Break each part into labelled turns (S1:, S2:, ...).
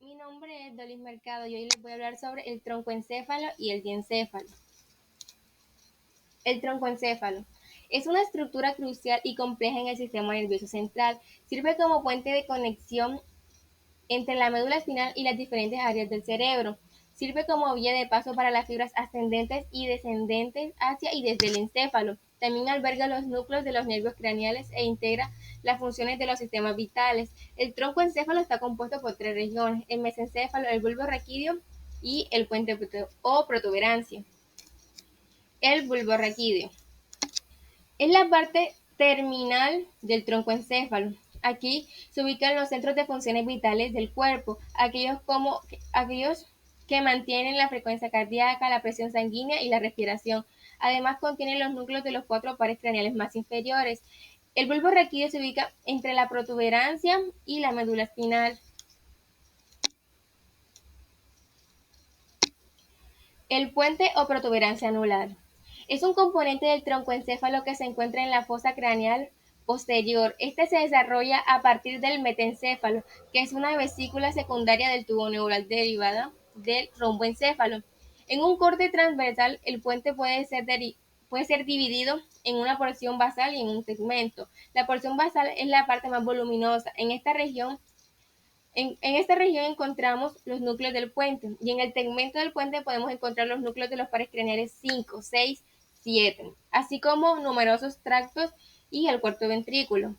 S1: Mi nombre es Dolis Mercado y hoy les voy a hablar sobre el troncoencéfalo y el diencéfalo. El troncoencéfalo es una estructura crucial y compleja en el sistema nervioso central. Sirve como puente de conexión entre la médula espinal y las diferentes áreas del cerebro. Sirve como vía de paso para las fibras ascendentes y descendentes hacia y desde el encéfalo. También alberga los núcleos de los nervios craneales e integra las funciones de los sistemas vitales. El troncoencéfalo está compuesto por tres regiones: el mesencéfalo, el bulbo raquídeo y el puente o protuberancia. El bulbo raquídeo es la parte terminal del troncoencéfalo. Aquí se ubican los centros de funciones vitales del cuerpo, aquellos que mantienen la frecuencia cardíaca, la presión sanguínea y la respiración. Además contiene los núcleos de los cuatro pares craneales más inferiores. El bulbo raquídeo se ubica entre la protuberancia y la médula espinal. El puente o protuberancia anular es un componente del troncoencéfalo que se encuentra en la fosa craneal posterior. Este se desarrolla a partir del metencéfalo, que es una vesícula secundaria del tubo neural derivada del romboencéfalo. En un corte transversal, el puente puede ser dividido en una porción basal y en un segmento. La porción basal es la parte más voluminosa. En esta región encontramos los núcleos del puente y en el tegmento del puente podemos encontrar los núcleos de los pares craneales 5, 6, 7, así como numerosos tractos y el cuarto ventrículo.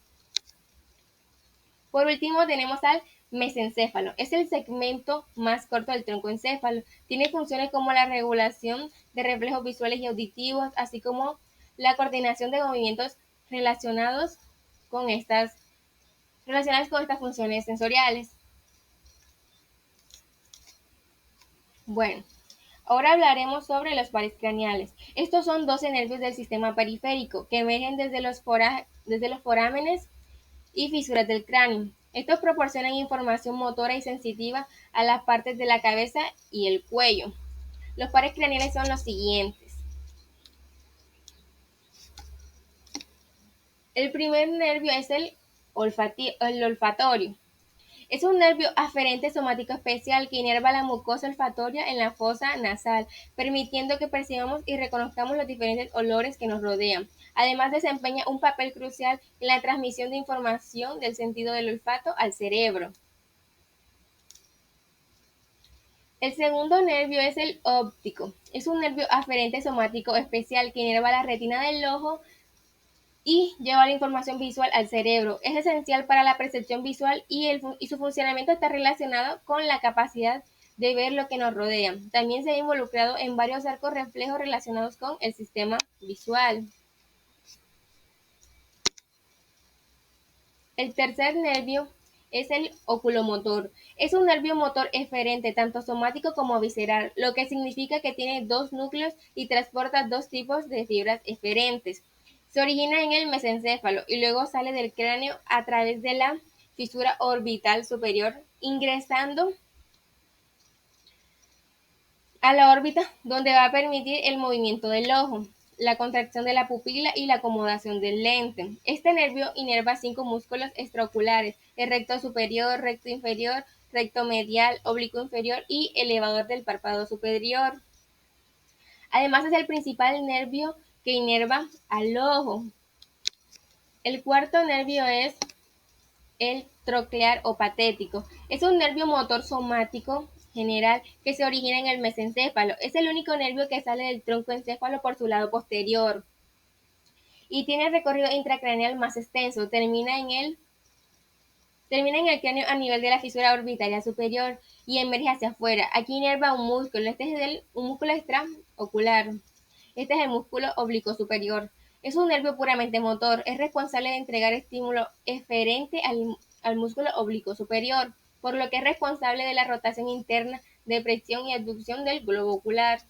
S1: Por último tenemos al mesencéfalo. Es el segmento más corto del troncoencéfalo. Tiene funciones como la regulación de reflejos visuales y auditivos, así como la coordinación de movimientos relacionados con estas funciones sensoriales. Bueno, ahora hablaremos sobre los pares craneales. Estos son 12 nervios del sistema periférico que emergen desde los forámenes y fisuras del cráneo. Estos proporcionan información motora y sensitiva a las partes de la cabeza y el cuello. Los pares craneales son los siguientes. El primer nervio es el olfatorio. Es un nervio aferente somático especial que inerva la mucosa olfatoria en la fosa nasal, permitiendo que percibamos y reconozcamos los diferentes olores que nos rodean. Además, desempeña un papel crucial en la transmisión de información del sentido del olfato al cerebro. El segundo nervio es el óptico. Es un nervio aferente somático especial que inerva la retina del ojo y lleva la información visual al cerebro. Es esencial para la percepción visual y su funcionamiento está relacionado con la capacidad de ver lo que nos rodea. También se ha involucrado en varios arcos reflejos relacionados con el sistema visual. El tercer nervio es el oculomotor. Es un nervio motor eferente, tanto somático como visceral, lo que significa que tiene dos núcleos y transporta dos tipos de fibras eferentes. Se origina en el mesencéfalo y luego sale del cráneo a través de la fisura orbital superior, ingresando a la órbita, donde va a permitir el movimiento del ojo, la contracción de la pupila y la acomodación del lente. Este nervio inerva 5 músculos extraoculares: el recto superior, recto inferior, recto medial, oblicuo inferior y elevador del párpado superior. Además, es el principal nervio que inerva al ojo. El cuarto nervio es el troclear o patético. Es un nervio motor somático general que se origina en el mesencéfalo. Es el único nervio que sale del troncoencéfalo por su lado posterior y tiene el recorrido intracraneal más extenso. Termina en el cráneo a nivel de la fisura orbitaria superior y emerge hacia afuera. Aquí inerva un músculo. Este es un músculo extraocular. Este es el músculo oblicuo superior. Es un nervio puramente motor. Es responsable de entregar estímulo eferente al músculo oblicuo superior, por lo que es responsable de la rotación interna, de presión y abducción del globo ocular.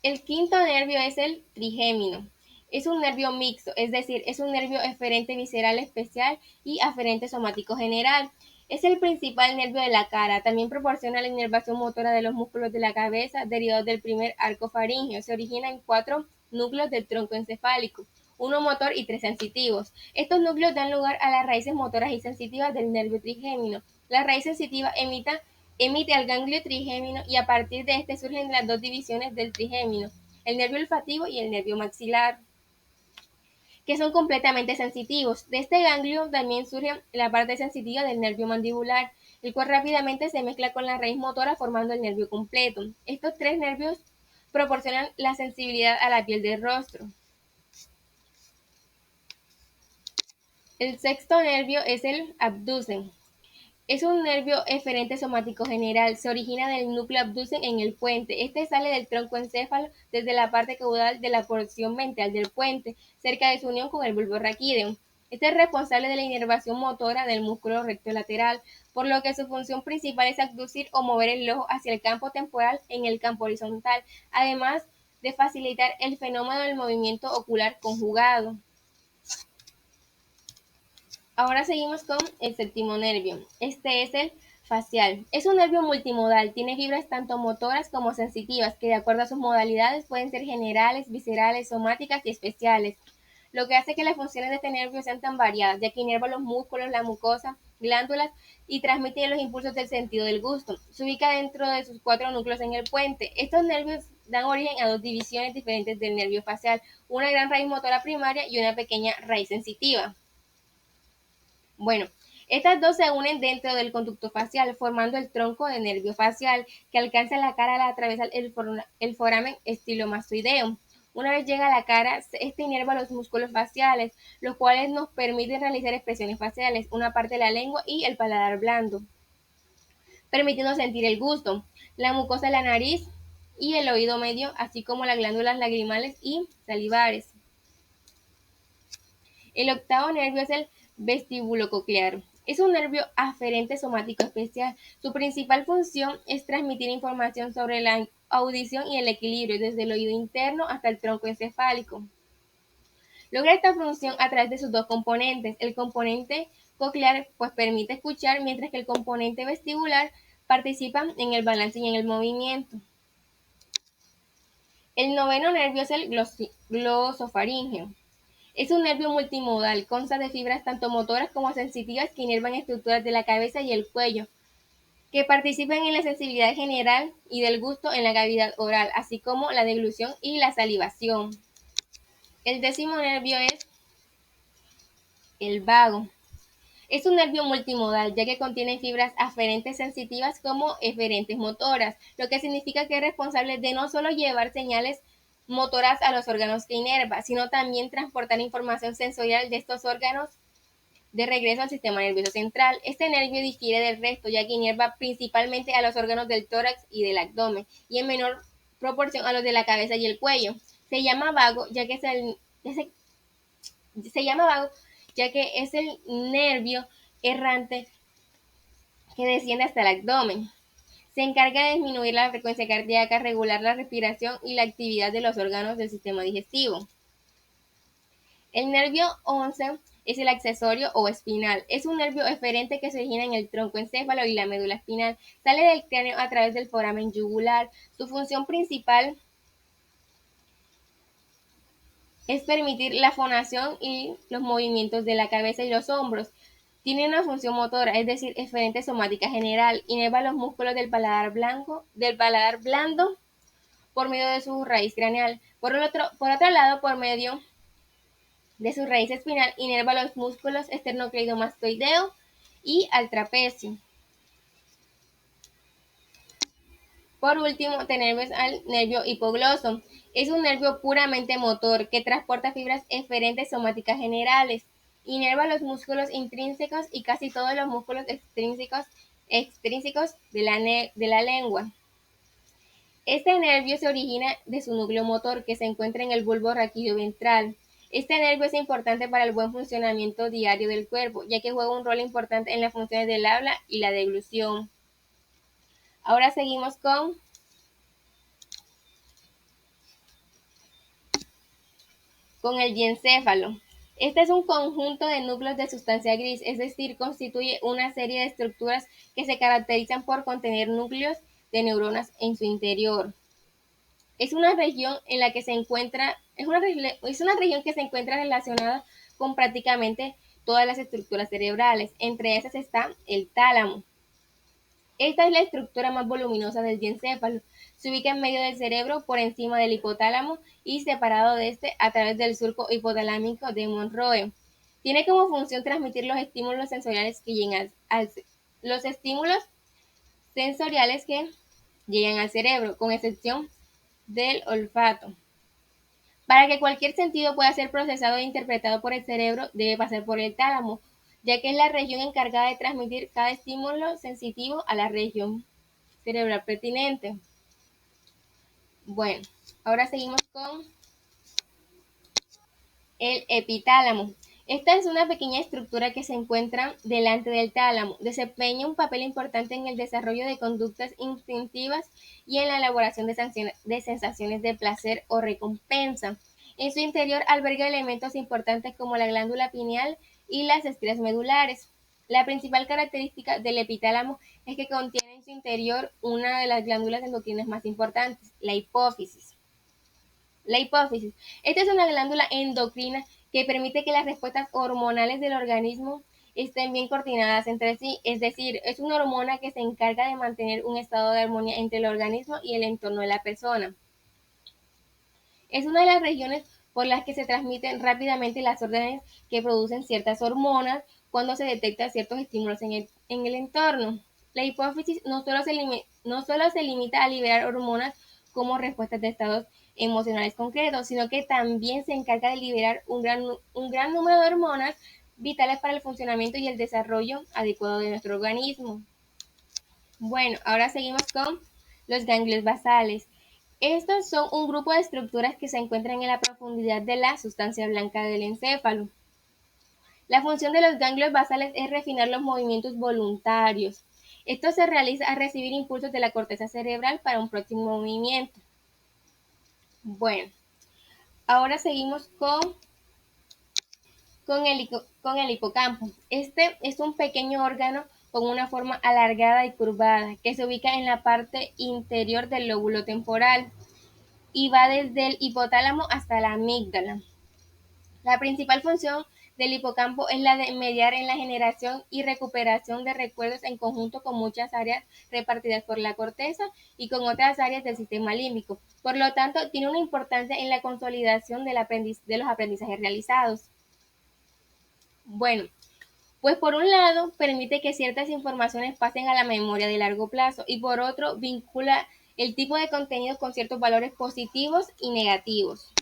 S1: El quinto nervio es el trigémino. Es un nervio mixto, es decir, es un nervio eferente visceral especial y aferente somático general. Es el principal nervio de la cara. También proporciona la inervación motora de los músculos de la cabeza derivados del primer arco faríngeo. Se origina en 4 núcleos del tronco encefálico. uno motor y 3 sensitivos. Estos núcleos dan lugar a las raíces motoras y sensitivas del nervio trigémino. La raíz sensitiva emite al ganglio trigémino y a partir de este surgen las dos divisiones del trigémino, el nervio olfativo y el nervio maxilar, que son completamente sensitivos. De este ganglio también surge la parte sensitiva del nervio mandibular, el cual rápidamente se mezcla con la raíz motora formando el nervio completo. Estos tres nervios proporcionan la sensibilidad a la piel del rostro. El sexto nervio es el abducen. Es un nervio eferente somático general. Se origina del núcleo abducen en el puente. Este sale del tronco encéfalo desde la parte caudal de la porción ventral del puente, cerca de su unión con el bulbo raquídeo. Este es responsable de la inervación motora del músculo recto lateral, por lo que su función principal es abducir o mover el ojo hacia el campo temporal en el campo horizontal, además de facilitar el fenómeno del movimiento ocular conjugado. Ahora seguimos con el séptimo nervio. Este es el facial. Es un nervio multimodal, tiene fibras tanto motoras como sensitivas, que de acuerdo a sus modalidades pueden ser generales, viscerales, somáticas y especiales, lo que hace que las funciones de este nervio sean tan variadas, ya que inerva los músculos, la mucosa, glándulas y transmite los impulsos del sentido del gusto. Se ubica dentro de sus 4 núcleos en el puente. Estos nervios dan origen a dos divisiones diferentes del nervio facial, una gran raíz motora primaria y una pequeña raíz sensitiva. Bueno, estas dos se unen dentro del conducto facial, formando el tronco de nervio facial que alcanza la cara al atravesar el foramen estilomastoideo. Una vez llega a la cara, este inerva los músculos faciales, los cuales nos permiten realizar expresiones faciales, una parte de la lengua y el paladar blando, permitiendo sentir el gusto, la mucosa de la nariz y el oído medio, así como las glándulas lagrimales y salivares. El octavo nervio es el vestíbulo-coclear. Es un nervio aferente somático especial. Su principal función es transmitir información sobre la audición y el equilibrio desde el oído interno hasta el tronco encefálico. Logra esta función a través de sus dos componentes. El componente coclear pues permite escuchar, mientras que el componente vestibular participa en el balance y en el movimiento. El noveno nervio es el glosofaríngeo. Es un nervio multimodal, consta de fibras tanto motoras como sensitivas que inervan estructuras de la cabeza y el cuello, que participan en la sensibilidad general y del gusto en la cavidad oral, así como la deglución y la salivación. El décimo nervio es el vago. Es un nervio multimodal, ya que contiene fibras aferentes sensitivas como eferentes motoras, lo que significa que es responsable de no solo llevar señales motoras a los órganos que inerva, sino también transportar información sensorial de estos órganos de regreso al sistema nervioso central. Este nervio difiere del resto, ya que inerva principalmente a los órganos del tórax y del abdomen, y en menor proporción a los de la cabeza y el cuello. Se llama vago, ya que es el nervio errante que desciende hasta el abdomen. Se encarga de disminuir la frecuencia cardíaca, regular la respiración y la actividad de los órganos del sistema digestivo. El nervio 11 es el accesorio o espinal. Es un nervio eferente que se origina en el tronco encéfalo y la médula espinal. Sale del cráneo a través del foramen yugular. Su función principal es permitir la fonación y los movimientos de la cabeza y los hombros. Tiene una función motora, es decir, eferente somática general. Inerva los músculos del paladar blando por medio de su raíz craneal. Por otro lado, por medio de su raíz espinal, inerva los músculos esternocleidomastoideo y al trapecio. Por último, tenemos al nervio hipogloso. Es un nervio puramente motor que transporta fibras eferentes somáticas generales. Inerva los músculos intrínsecos y casi todos los músculos extrínsecos de la lengua. Este nervio se origina de su núcleo motor, que se encuentra en el bulbo raquídeo ventral. Este nervio es importante para el buen funcionamiento diario del cuerpo, ya que juega un rol importante en las funciones del habla y la deglución. Ahora seguimos con el diencéfalo. Este es un conjunto de núcleos de sustancia gris, es decir, constituye una serie de estructuras que se caracterizan por contener núcleos de neuronas en su interior. Es una región en la que se encuentra Es una región que se encuentra relacionada con prácticamente todas las estructuras cerebrales. Entre esas está el tálamo. Esta es la estructura más voluminosa del diencéfalo. Se ubica en medio del cerebro, por encima del hipotálamo y separado de este a través del surco hipotalámico de Monroe. Tiene como función transmitir los estímulos sensoriales que llegan los estímulos sensoriales que llegan al cerebro, con excepción del olfato. Para que cualquier sentido pueda ser procesado e interpretado por el cerebro, debe pasar por el tálamo, ya que es la región encargada de transmitir cada estímulo sensitivo a la región cerebral pertinente. Bueno, ahora seguimos con el epitálamo. Esta es una pequeña estructura que se encuentra delante del tálamo. Desempeña un papel importante en el desarrollo de conductas instintivas y en la elaboración de sensaciones de placer o recompensa. En su interior alberga elementos importantes como la glándula pineal y las estrias medulares. La principal característica del epitálamo es que contiene en su interior una de las glándulas endocrinas más importantes, la hipófisis. La hipófisis. Esta es una glándula endocrina que permite que las respuestas hormonales del organismo estén bien coordinadas entre sí, es decir, es una hormona que se encarga de mantener un estado de armonía entre el organismo y el entorno de la persona. Es una de las regiones por las que se transmiten rápidamente las órdenes que producen ciertas hormonas cuando se detectan ciertos estímulos en el entorno. La hipófisis no solo se limita a liberar hormonas como respuestas de estados emocionales concretos, sino que también se encarga de liberar un gran número de hormonas vitales para el funcionamiento y el desarrollo adecuado de nuestro organismo. Bueno, ahora seguimos con los ganglios basales. Estos son un grupo de estructuras que se encuentran en la profundidad de la sustancia blanca del encéfalo. La función de los ganglios basales es refinar los movimientos voluntarios. Esto se realiza al recibir impulsos de la corteza cerebral para un próximo movimiento. Bueno, ahora seguimos con el hipocampo. Este es un pequeño órgano con una forma alargada y curvada que se ubica en la parte interior del lóbulo temporal y va desde el hipotálamo hasta la amígdala. La principal función del hipocampo es la de mediar en la generación y recuperación de recuerdos en conjunto con muchas áreas repartidas por la corteza y con otras áreas del sistema límbico. Por lo tanto, tiene una importancia en la consolidación de los aprendizajes realizados. Bueno, pues por un lado permite que ciertas informaciones pasen a la memoria de largo plazo y por otro vincula el tipo de contenido con ciertos valores positivos y negativos.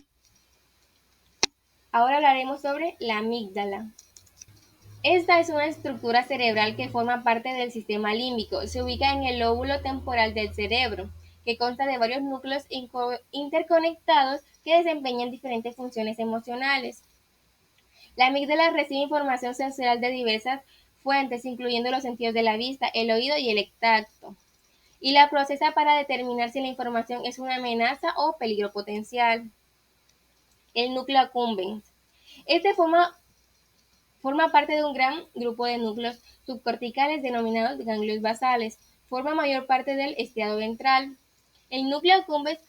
S1: Ahora hablaremos sobre la amígdala. Esta es una estructura cerebral que forma parte del sistema límbico. Se ubica en el lóbulo temporal del cerebro, que consta de varios núcleos interconectados que desempeñan diferentes funciones emocionales. La amígdala recibe información sensorial de diversas fuentes, incluyendo los sentidos de la vista, el oído y el tacto, y la procesa para determinar si la información es una amenaza o peligro potencial. El núcleo accumbens. Este forma parte de un gran grupo de núcleos subcorticales denominados ganglios basales. Forma mayor parte del estriado ventral. El núcleo accumbens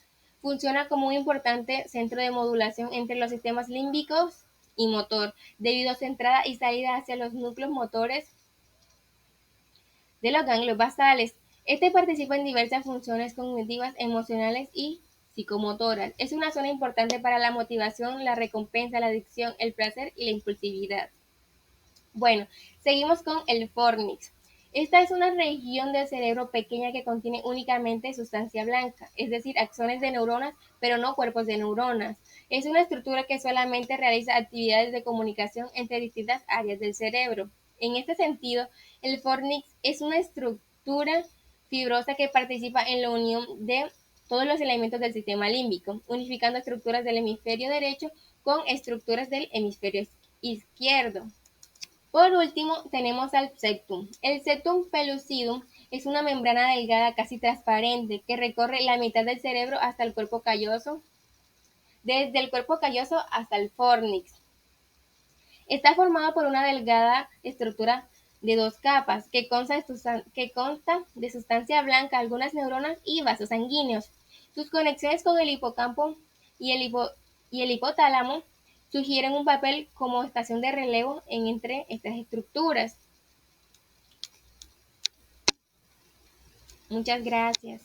S1: funciona como un importante centro de modulación entre los sistemas límbicos y motor, debido a su entrada y salida hacia los núcleos motores de los ganglios basales. Este participa en diversas funciones cognitivas, emocionales y psicomotoras. Es una zona importante para la motivación, la recompensa, la adicción, el placer y la impulsividad. Bueno, seguimos con el fornix. Esta es una región del cerebro pequeña que contiene únicamente sustancia blanca, es decir, axones de neuronas, pero no cuerpos de neuronas. Es una estructura que solamente realiza actividades de comunicación entre distintas áreas del cerebro. En este sentido, el fornix es una estructura fibrosa que participa en la unión de todos los elementos del sistema límbico, unificando estructuras del hemisferio derecho con estructuras del hemisferio izquierdo. Por último, tenemos al septum. El septum pellucidum es una membrana delgada casi transparente que recorre la mitad del cerebro hasta el cuerpo calloso, desde el cuerpo calloso hasta el fornix. Está formado por una delgada estructura de dos capas que consta de sustancia blanca, algunas neuronas y vasos sanguíneos. Sus conexiones con el hipocampo y el y el hipotálamo sugieren un papel como estación de relevo entre estas estructuras. Muchas gracias.